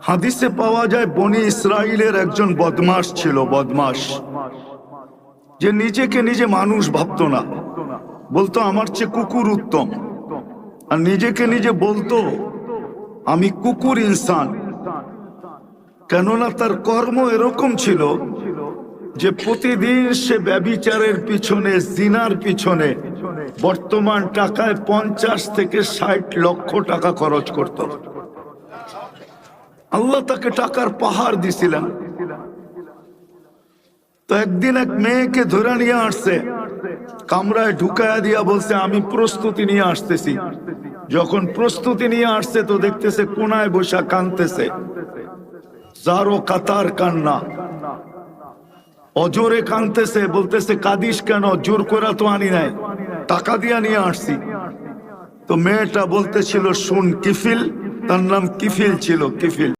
হাদিসে পাওয়া যায় বনি ইসরাইলের একজন বদমাশ ছিল, বদমাশ, যে নিজেকে নিজে মানুষ ভাবতো না, বলতো আমার চেয়ে কুকুর উত্তম, আর নিজেকে নিজে বলতো আমি কুকুর ইনসান। কেননা তার কর্ম এরকম ছিল যে প্রতিদিন সে ব্যভিচারের পিছনে, জিনার পিছনে বর্তমান টাকায় 50 থেকে 60 লক্ষ টাকা খরচ করত। আল্লাহ তাকে টাকার পাহাড় দিছিলেন। তো একদিন এক মেয়েকে ধরে নিয়ে আসছে, কামরায় ঢুকায়া দিয়া বলছে আমি প্রস্তুতি নিয়ে আসতেছি। যখন প্রস্তুতি নিয়ে আসছে তো দেখতেছে কোনায় বসা কাঁদতেছে, যারো কাতার কান্না, অজোরে কাঁদতেছে, বলতেছে কাঁদিস কেন? জোর করা তো আনি নাই, টাকা দিয়া নিয়ে আসছি। তো মেয়েটা বলতেছিল শুন কিফিল, তার নাম কিফিল ছিল, কিফিল।